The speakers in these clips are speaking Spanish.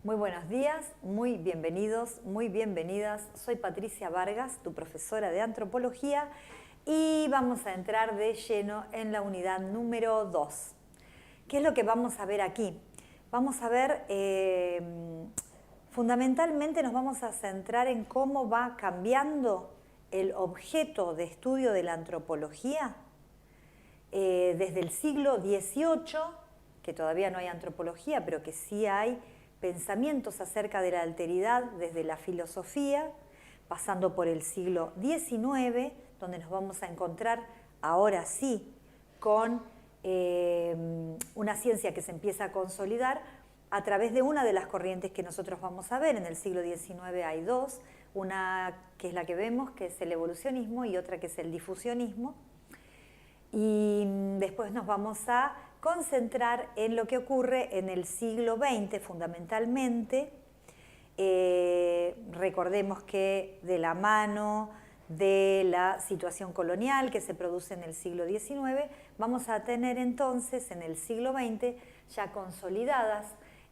Muy buenos días, muy bienvenidos, muy bienvenidas. Soy Patricia Vargas, tu profesora de antropología, y vamos a entrar de lleno en la unidad número 2. ¿Qué es lo que vamos a ver aquí? Vamos a ver, fundamentalmente nos vamos a centrar en cómo va cambiando el objeto de estudio de la antropología desde el siglo XVIII, que todavía no hay antropología, pero que sí hay pensamientos acerca de la alteridad desde la filosofía, pasando por el siglo XIX, donde nos vamos a encontrar ahora sí con una ciencia que se empieza a consolidar a través de una de las corrientes que nosotros vamos a ver. En el siglo XIX hay dos, una que es la que vemos, que es el evolucionismo, y otra que es el difusionismo. Y después nos vamos a concentrar en lo que ocurre en el siglo XX fundamentalmente. Recordemos que de la mano de la situación colonial que se produce en el siglo XIX, vamos a tener entonces en el siglo XX ya consolidadas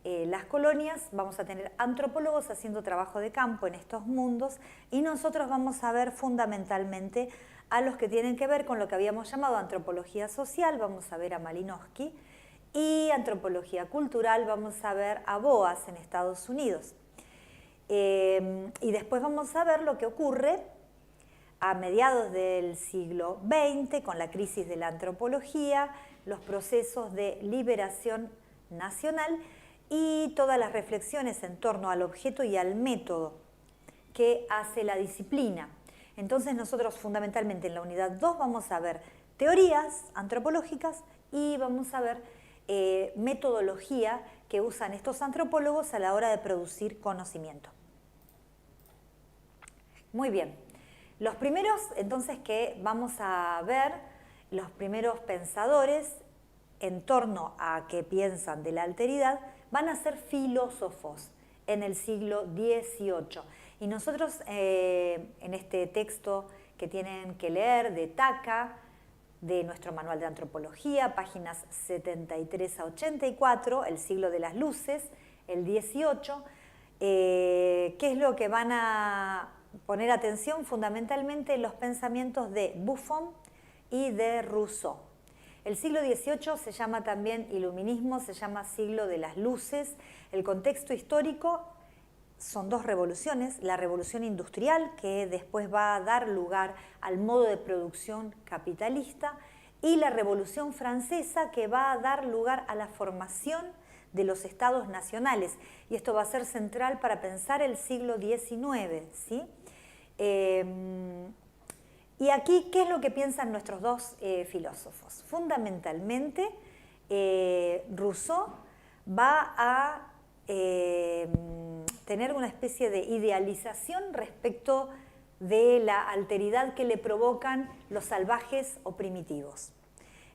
las colonias, vamos a tener antropólogos haciendo trabajo de campo en estos mundos, y nosotros vamos a ver fundamentalmente a los que tienen que ver con lo que habíamos llamado antropología social. Vamos a ver a Malinowski, y antropología cultural vamos a ver a Boas en Estados Unidos. Y después vamos a ver lo que ocurre a mediados del siglo XX con la crisis de la antropología, los procesos de liberación nacional y todas las reflexiones en torno al objeto y al método que hace la disciplina. Entonces nosotros fundamentalmente en la unidad 2 vamos a ver teorías antropológicas y vamos a ver metodología que usan estos antropólogos a la hora de producir conocimiento. Muy bien, los primeros entonces que vamos a ver, los primeros pensadores en torno a qué piensan de la alteridad, van a ser filósofos en el siglo XVIII. Y nosotros en este texto que tienen que leer de Taca, de nuestro manual de antropología, páginas 73 a 84, el siglo de las luces, el XVIII, ¿qué es lo que van a poner atención? Fundamentalmente los pensamientos de Buffon y de Rousseau. El siglo XVIII se llama también iluminismo, se llama siglo de las luces. El contexto histórico son dos revoluciones: la revolución industrial, que después va a dar lugar al modo de producción capitalista, y la revolución francesa, que va a dar lugar a la formación de los estados nacionales. Y esto va a ser central para pensar el siglo XIX, ¿sí? Y aquí, ¿qué es lo que piensan nuestros dos filósofos? Fundamentalmente, Rousseau va a tener una especie de idealización respecto de la alteridad que le provocan los salvajes o primitivos.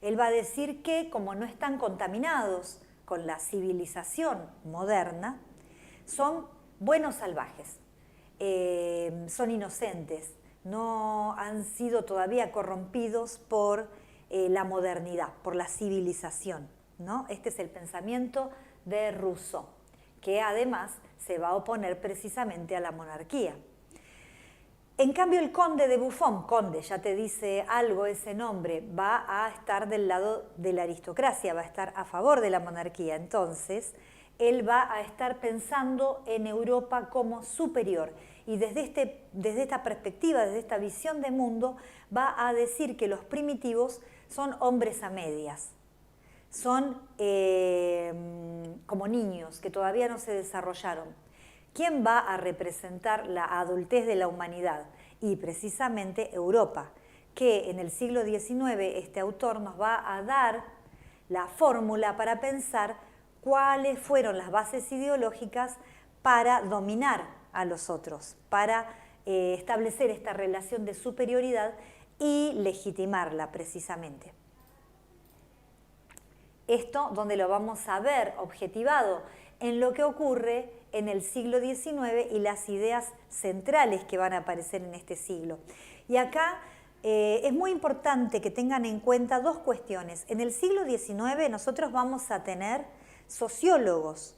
Él va a decir que, como no están contaminados con la civilización moderna, son buenos salvajes, son inocentes, no han sido todavía corrompidos por la modernidad, por la civilización, ¿no? Este es el pensamiento de Rousseau, que además se va a oponer precisamente a la monarquía. En cambio, el conde de Buffon, conde, ya te dice algo ese nombre, va a estar del lado de la aristocracia, va a estar a favor de la monarquía. Entonces, él va a estar pensando en Europa como superior, y desde esta perspectiva, desde esta visión de mundo, va a decir que los primitivos son hombres a medias, son como niños que todavía no se desarrollaron. ¿Quién va a representar la adultez de la humanidad? Y precisamente Europa, que en el siglo XIX este autor nos va a dar la fórmula para pensar cuáles fueron las bases ideológicas para dominar a los otros, para establecer esta relación de superioridad y legitimarla precisamente. Esto donde lo vamos a ver objetivado en lo que ocurre en el siglo XIX y las ideas centrales que van a aparecer en este siglo. Y acá es muy importante que tengan en cuenta dos cuestiones. En el siglo XIX nosotros vamos a tener sociólogos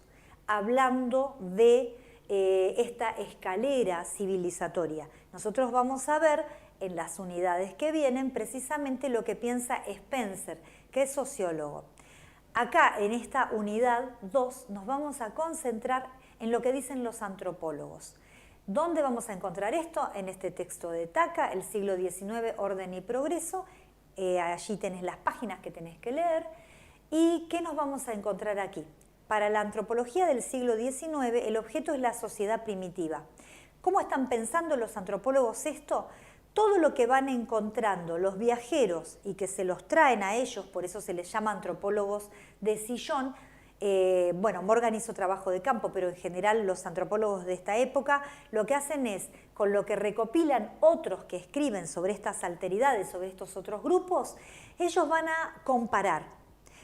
hablando de esta escalera civilizatoria. Nosotros vamos a ver en las unidades que vienen precisamente lo que piensa Spencer, que es sociólogo. Acá, en esta unidad 2, nos vamos a concentrar en lo que dicen los antropólogos. ¿Dónde vamos a encontrar esto? En este texto de Taka, el siglo XIX, Orden y Progreso. Allí tenés las páginas que tenés que leer. ¿Y qué nos vamos a encontrar aquí? Para la antropología del siglo XIX, el objeto es la sociedad primitiva. ¿Cómo están pensando los antropólogos esto? Todo lo que van encontrando los viajeros y que se los traen a ellos, por eso se les llama antropólogos de sillón. Bueno, Morgan hizo trabajo de campo, pero en general los antropólogos de esta época lo que hacen es, con lo que recopilan otros que escriben sobre estas alteridades, sobre estos otros grupos, ellos van a comparar.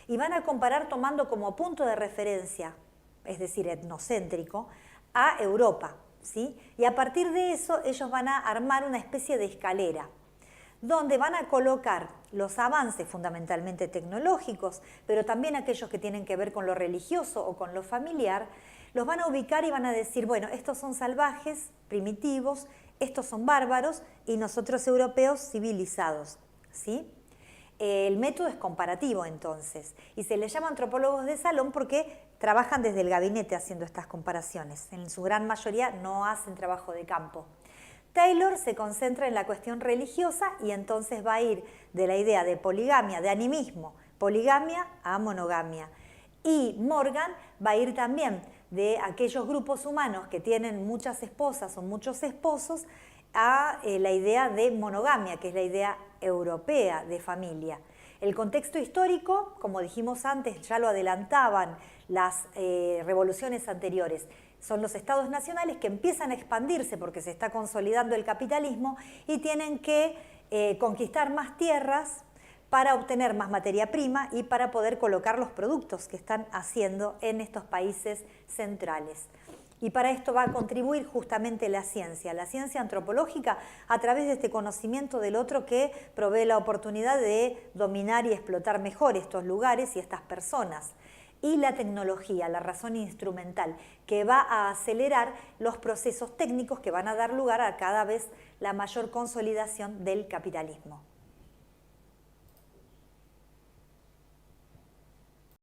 Y van a comparar tomando como punto de referencia, es decir, etnocéntrico, a Europa, ¿sí? Y a partir de eso ellos van a armar una especie de escalera, donde van a colocar los avances fundamentalmente tecnológicos, pero también aquellos que tienen que ver con lo religioso o con lo familiar, los van a ubicar y van a decir, bueno, estos son salvajes, primitivos, estos son bárbaros y nosotros europeos civilizados, ¿sí? El método es comparativo entonces y se les llama antropólogos de salón porque trabajan desde el gabinete haciendo estas comparaciones. En su gran mayoría no hacen trabajo de campo. Taylor se concentra en la cuestión religiosa y entonces va a ir de la idea de poligamia, de animismo, poligamia a monogamia. Y Morgan va a ir también de aquellos grupos humanos que tienen muchas esposas o muchos esposos a la idea de monogamia, que es la idea europea de familia. El contexto histórico, como dijimos antes, ya lo adelantaban las revoluciones anteriores. Son los estados nacionales que empiezan a expandirse porque se está consolidando el capitalismo y tienen que conquistar más tierras para obtener más materia prima y para poder colocar los productos que están haciendo en estos países centrales. Y para esto va a contribuir justamente la ciencia antropológica, a través de este conocimiento del otro que provee la oportunidad de dominar y explotar mejor estos lugares y estas personas. Y la tecnología, la razón instrumental, que va a acelerar los procesos técnicos que van a dar lugar a cada vez la mayor consolidación del capitalismo.